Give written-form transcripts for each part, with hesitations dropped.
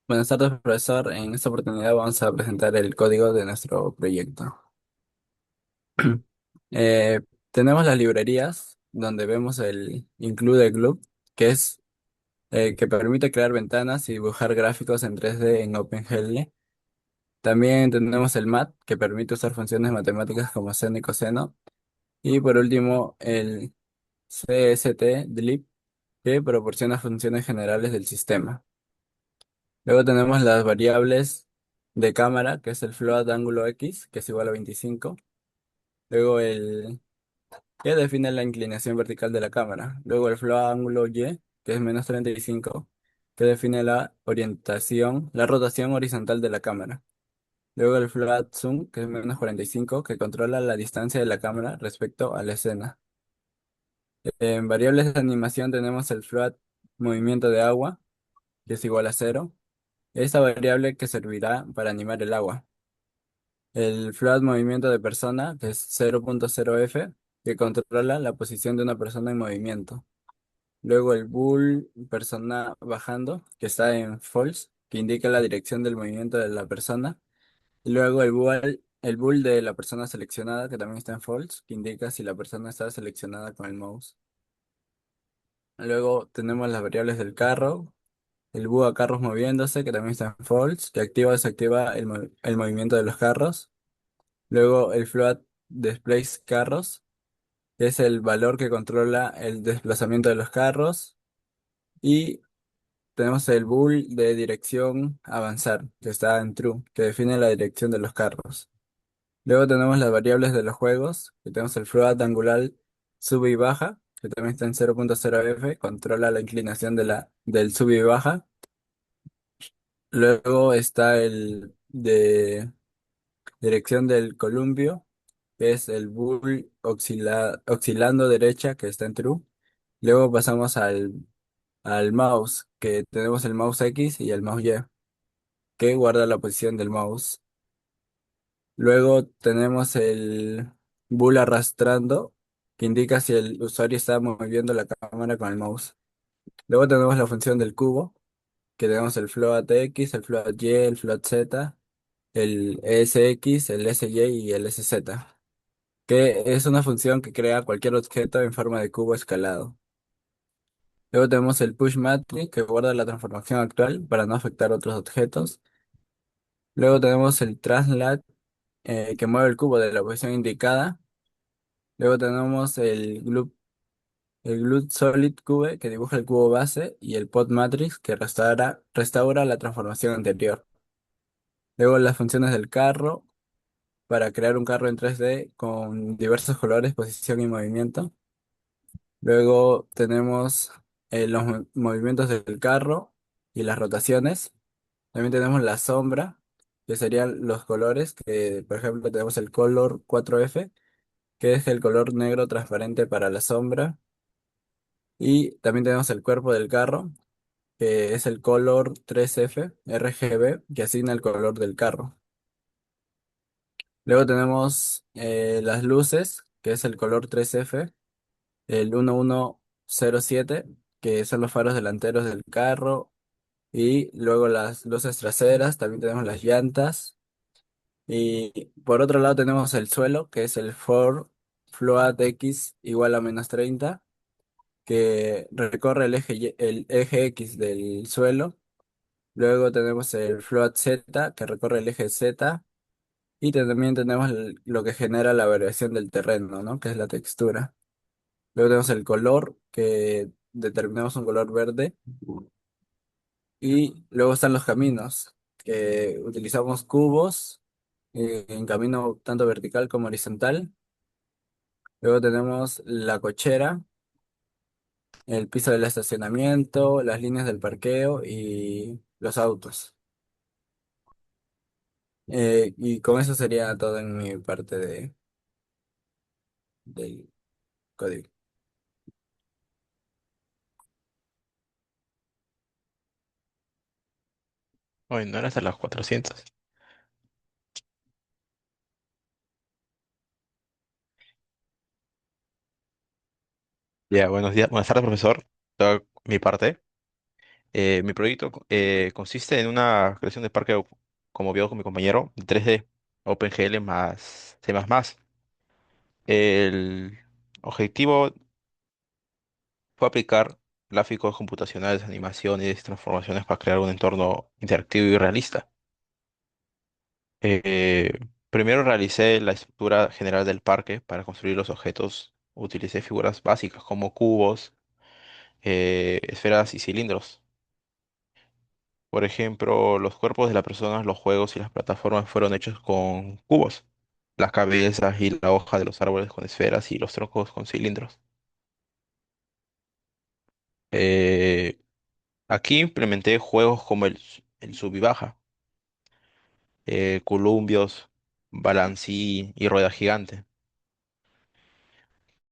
Buenas tardes, profesor. En esta oportunidad vamos a presentar el código de nuestro proyecto. Eh, Tenemos las librerías donde vemos el Include Glue, que es que permite crear ventanas y dibujar gráficos en 3D en OpenGL. También tenemos el MAT, que permite usar funciones matemáticas como seno y coseno. Y por último, el CST-DLIP, que proporciona funciones generales del sistema. Luego tenemos las variables de cámara, que es el float ángulo X, que es igual a 25. Luego el que define la inclinación vertical de la cámara. Luego el float ángulo Y, que es menos 35, que define la orientación, la rotación horizontal de la cámara. Luego el float zoom, que es menos 45, que controla la distancia de la cámara respecto a la escena. En variables de animación tenemos el float movimiento de agua, que es igual a 0. Esta variable que servirá para animar el agua. El float movimiento de persona, que es 0.0f, que controla la posición de una persona en movimiento. Luego el bool persona bajando, que está en false, que indica la dirección del movimiento de la persona. Y luego el bool de la persona seleccionada, que también está en false, que indica si la persona está seleccionada con el mouse. Luego tenemos las variables del carro, el a carros moviéndose, que también está en false, que activa o desactiva el movimiento de los carros. Luego el float displays carros, que es el valor que controla el desplazamiento de los carros. Y tenemos el bool de dirección avanzar, que está en true, que define la dirección de los carros. Luego tenemos las variables de los juegos, que tenemos el float angular sube y baja, que también está en 0.0f, controla la inclinación del sube y baja. Luego está el de dirección del columpio, que es el bool oscilando derecha, que está en true. Luego pasamos al mouse, que tenemos el mouse X y el mouse Y, que guarda la posición del mouse. Luego tenemos el bool arrastrando, que indica si el usuario está moviendo la cámara con el mouse. Luego tenemos la función del cubo, que tenemos el float X, el float Y, el float Z, el ESX, el SY y el SZ, que es una función que crea cualquier objeto en forma de cubo escalado. Luego tenemos el push matrix, que guarda la transformación actual para no afectar otros objetos. Luego tenemos el translate, que mueve el cubo de la posición indicada. Luego tenemos el glue solid cube, que dibuja el cubo base, y el pod matrix, que restaura la transformación anterior. Luego las funciones del carro, para crear un carro en 3D con diversos colores, posición y movimiento. Luego tenemos los movimientos del carro y las rotaciones. También tenemos la sombra, que serían los colores, que por ejemplo tenemos el color 4F, que es el color negro transparente para la sombra. Y también tenemos el cuerpo del carro, que es el color 3F, RGB, que asigna el color del carro. Luego tenemos las luces, que es el color 3F, el 1107, que son los faros delanteros del carro. Y luego las luces traseras, también tenemos las llantas. Y por otro lado tenemos el suelo, que es el for float x igual a -30, que recorre el eje X del suelo. Luego tenemos el float z, que recorre el eje Z. Y también tenemos lo que genera la variación del terreno, ¿no? Que es la textura. Luego tenemos el color, que determinamos un color verde. Y luego están los caminos, que utilizamos cubos en camino tanto vertical como horizontal. Luego tenemos la cochera, el piso del estacionamiento, las líneas del parqueo y los autos. Y con eso sería todo en mi parte del código. Hoy no era hasta los 400. Ya, buenos días, buenas tardes, profesor. Toda mi parte. Mi proyecto consiste en una creación de parque, como vio con mi compañero, en 3D, OpenGL más C++. El objetivo fue aplicar gráficos computacionales, animaciones y transformaciones para crear un entorno interactivo y realista. Eh, Primero realicé la estructura general del parque. Para construir los objetos utilicé figuras básicas como cubos, esferas y cilindros. Por ejemplo, los cuerpos de las personas, los juegos y las plataformas fueron hechos con cubos. Las cabezas y la hoja de los árboles con esferas y los troncos con cilindros. Eh, Aquí implementé juegos como el sub y baja, columpios, balancí y rueda gigante,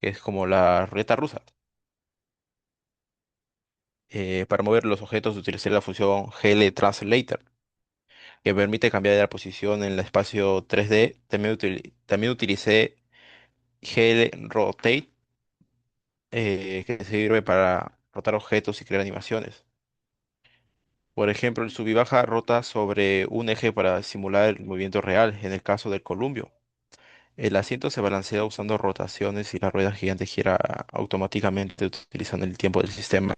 que es como la ruleta rusa. Para mover los objetos utilicé la función GL Translator, que permite cambiar de la posición en el espacio 3D. También utilicé GL Rotate, que sirve para rotar objetos y crear animaciones. Por ejemplo, el sub y baja rota sobre un eje para simular el movimiento real, en el caso del columpio. El asiento se balancea usando rotaciones y la rueda gigante gira automáticamente utilizando el tiempo del sistema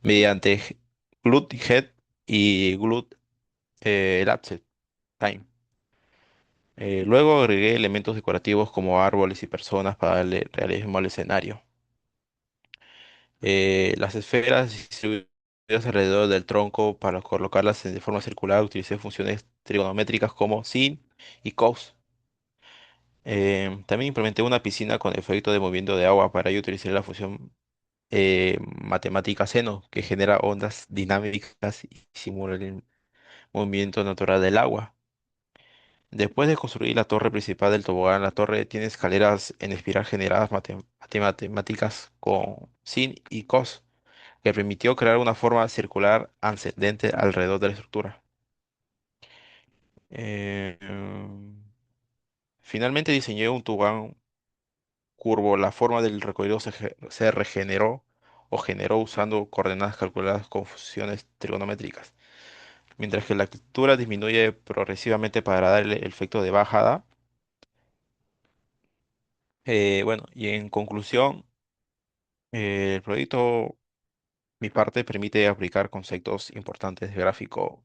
mediante Glute Head y Glute Elapsed Time. Luego agregué elementos decorativos como árboles y personas para darle realismo al escenario. Las esferas distribuidas alrededor del tronco para colocarlas de forma circular utilicé funciones trigonométricas como sin y cos. También implementé una piscina con efecto de movimiento de agua. Para ello utilicé la función matemática seno, que genera ondas dinámicas y simula el movimiento natural del agua. Después de construir la torre principal del tobogán, la torre tiene escaleras en espiral generadas matemáticas con sin y cos, que permitió crear una forma circular ascendente alrededor de la estructura. Finalmente diseñé un tobogán curvo. La forma del recorrido se regeneró o generó usando coordenadas calculadas con funciones trigonométricas, mientras que la altura disminuye progresivamente para darle el efecto de bajada. Bueno, y en conclusión, el proyecto, mi parte, permite aplicar conceptos importantes de gráfico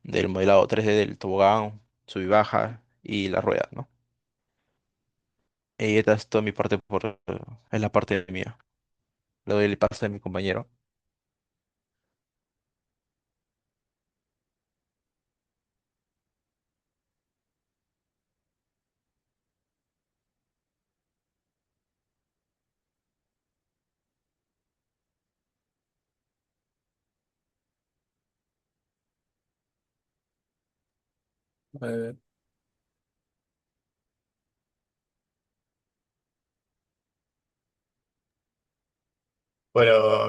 del modelado 3D del tobogán, sub y baja y las ruedas, ¿no? Y esta es toda mi parte es la parte mía. Le doy el paso a mi compañero. Eh, Bueno,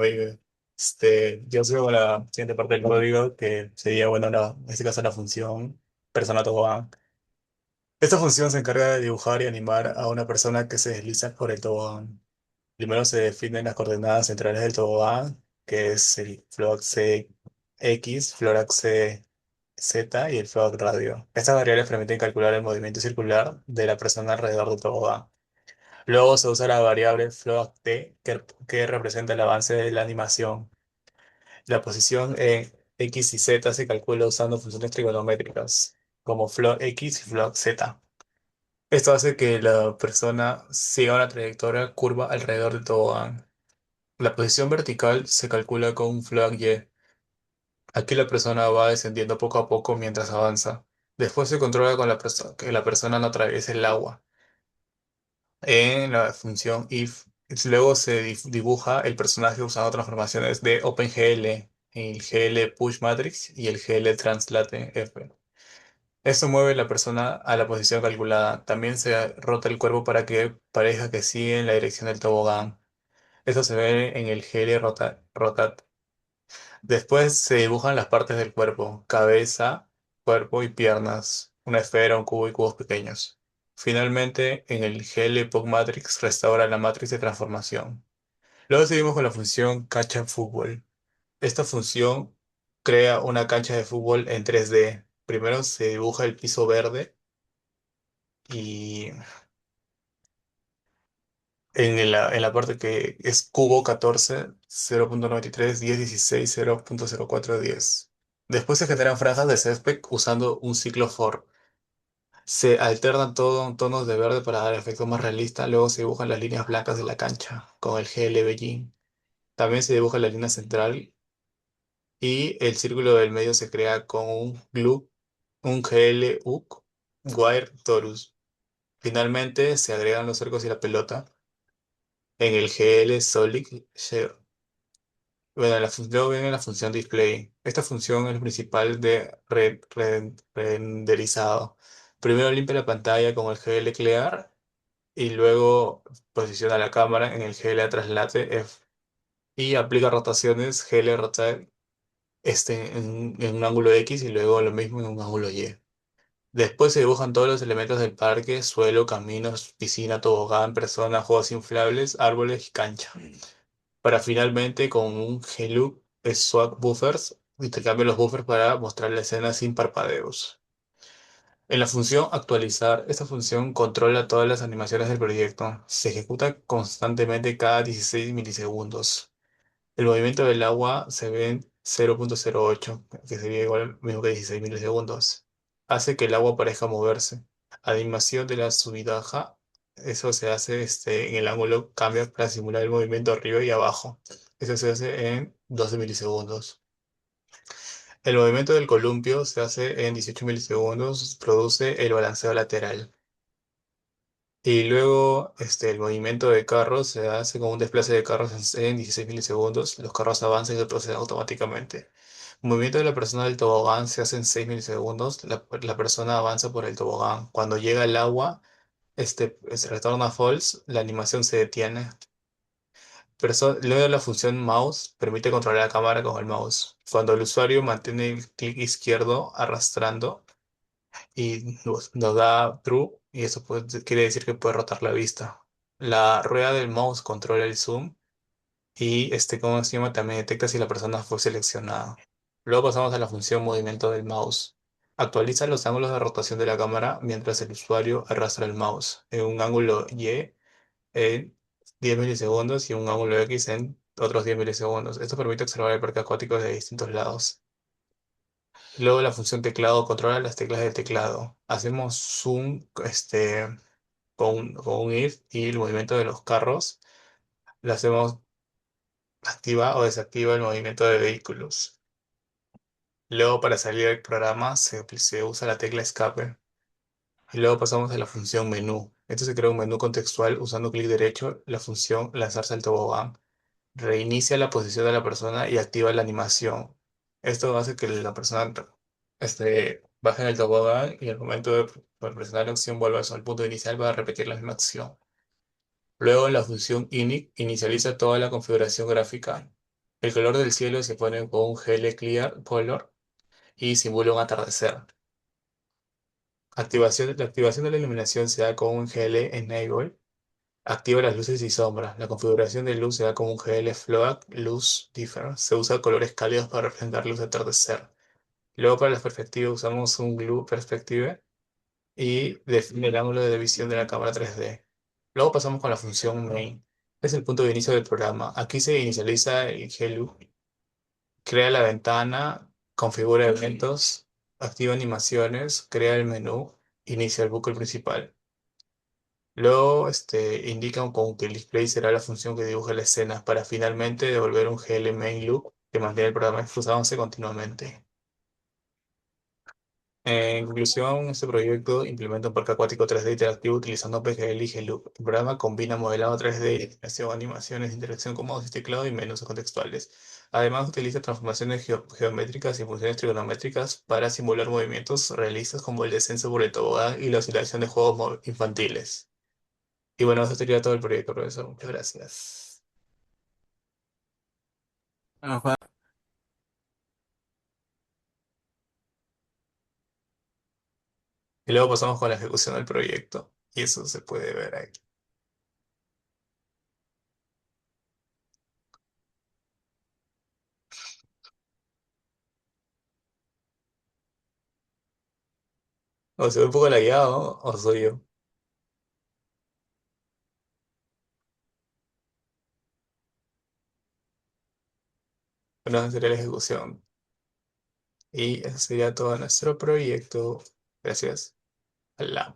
yo sigo con la siguiente parte del código, que sería, bueno, en este caso la función persona tobogán. Esta función se encarga de dibujar y animar a una persona que se desliza por el tobogán. Primero se definen las coordenadas centrales del tobogán, que es el float CX, float Z y el float radio. Estas variables permiten calcular el movimiento circular de la persona alrededor del tobogán. Luego se usa la variable float T, que representa el avance de la animación. La posición en X y Z se calcula usando funciones trigonométricas, como float X y float Z. Esto hace que la persona siga una trayectoria curva alrededor del tobogán. La posición vertical se calcula con un float Y. Aquí la persona va descendiendo poco a poco mientras avanza. Después se controla con que la persona no atraviese el agua. En la función if, luego se dibuja el personaje usando transformaciones de OpenGL, el GL Push Matrix y el GL Translate F. Esto mueve la persona a la posición calculada. También se rota el cuerpo para que parezca que sigue en la dirección del tobogán. Esto se ve en el GL Rotate. Después se dibujan las partes del cuerpo: cabeza, cuerpo y piernas, una esfera, un cubo y cubos pequeños. Finalmente, en el GL Epoch Matrix restaura la matriz de transformación. Luego seguimos con la función Catch Up Football. Esta función crea una cancha de fútbol en 3D. Primero se dibuja el piso verde y en la parte que es cubo 14, 0.93, 10, 16, 0.04, 10. Después se generan franjas de césped usando un ciclo for. Se alternan tonos de verde para dar efecto más realista. Luego se dibujan las líneas blancas de la cancha con el GL Beijing. También se dibuja la línea central y el círculo del medio se crea con un glue, un GL Hook Wire Torus. Finalmente se agregan los cercos y la pelota en el GL Solid Share. Bueno, luego viene la función display. Esta función es la principal de renderizado. Primero limpia la pantalla con el GL Clear y luego posiciona la cámara en el GL Traslate F y aplica rotaciones GL Rotate en un ángulo X y luego lo mismo en un ángulo Y. Después se dibujan todos los elementos del parque: suelo, caminos, piscina, tobogán, personas, juegos inflables, árboles y cancha. Para finalmente con un G-Loop Swap Buffers, intercambia los buffers para mostrar la escena sin parpadeos. En la función actualizar, esta función controla todas las animaciones del proyecto. Se ejecuta constantemente cada 16 milisegundos. El movimiento del agua se ve en 0.08, que sería igual al mismo que 16 milisegundos. Hace que el agua parezca moverse. Animación de la subidaja, eso se hace en el ángulo cambia para simular el movimiento arriba y abajo. Eso se hace en 12 milisegundos. El movimiento del columpio se hace en 18 milisegundos, produce el balanceo lateral. Y luego el movimiento de carros se hace con un desplace de carros en 16 milisegundos. Los carros avanzan y retroceden automáticamente. El movimiento de la persona del tobogán se hace en 6 milisegundos. La persona avanza por el tobogán. Cuando llega al agua, se retorna false, la animación se detiene. Luego la función mouse permite controlar la cámara con el mouse. Cuando el usuario mantiene el clic izquierdo arrastrando, y nos da true, y eso quiere decir que puede rotar la vista. La rueda del mouse controla el zoom y como se llama, también detecta si la persona fue seleccionada. Luego pasamos a la función movimiento del mouse. Actualiza los ángulos de rotación de la cámara mientras el usuario arrastra el mouse en un ángulo Y en 10 milisegundos y un ángulo X en otros 10 milisegundos. Esto permite observar el parque acuático desde distintos lados. Luego la función teclado controla las teclas del teclado. Hacemos zoom con un if y el movimiento de los carros. Le hacemos activa o desactiva el movimiento de vehículos. Luego para salir del programa se usa la tecla escape. Y luego pasamos a la función menú. Esto se crea un menú contextual usando clic derecho, la función lanzarse al tobogán. Reinicia la posición de la persona y activa la animación. Esto hace que la persona baje en el tobogán y al momento de presionar la acción vuelva al punto inicial para repetir la misma acción. Luego la función init inicializa toda la configuración gráfica. El color del cielo se pone con un GL Clear Color y simula un atardecer. La activación de la iluminación se da con un GL Enable. Activa las luces y sombras. La configuración de luz se da como un GL Float Luz Differ. Se usa colores cálidos para representar luz de atardecer. Luego para las perspectivas usamos un Glue Perspective y define el ángulo de visión de la cámara 3D. Luego pasamos con la función main. Es el punto de inicio del programa. Aquí se inicializa el GLU, crea la ventana, configura eventos, activa animaciones, crea el menú, inicia el bucle principal. Luego indican con que el display será la función que dibuja la escena para finalmente devolver un GL main loop que mantiene el programa expulsándose continuamente. En conclusión, este proyecto implementa un parque acuático 3D interactivo utilizando PGL y G-Loop. El programa combina modelado 3D, iluminación, animaciones, interacción con mouse y teclado y menús contextuales. Además, utiliza transformaciones geométricas y funciones trigonométricas para simular movimientos realistas como el descenso por el tobogán y la oscilación de juegos infantiles. Y bueno, eso sería todo el proyecto, profesor. Muchas gracias. Ah, Juan, Y luego pasamos con la ejecución del proyecto. Y eso se puede ver ahí. O se ve un poco lagueado, o soy yo. Bueno, sería la ejecución. Y ese sería todo nuestro proyecto. Gracias. Hola.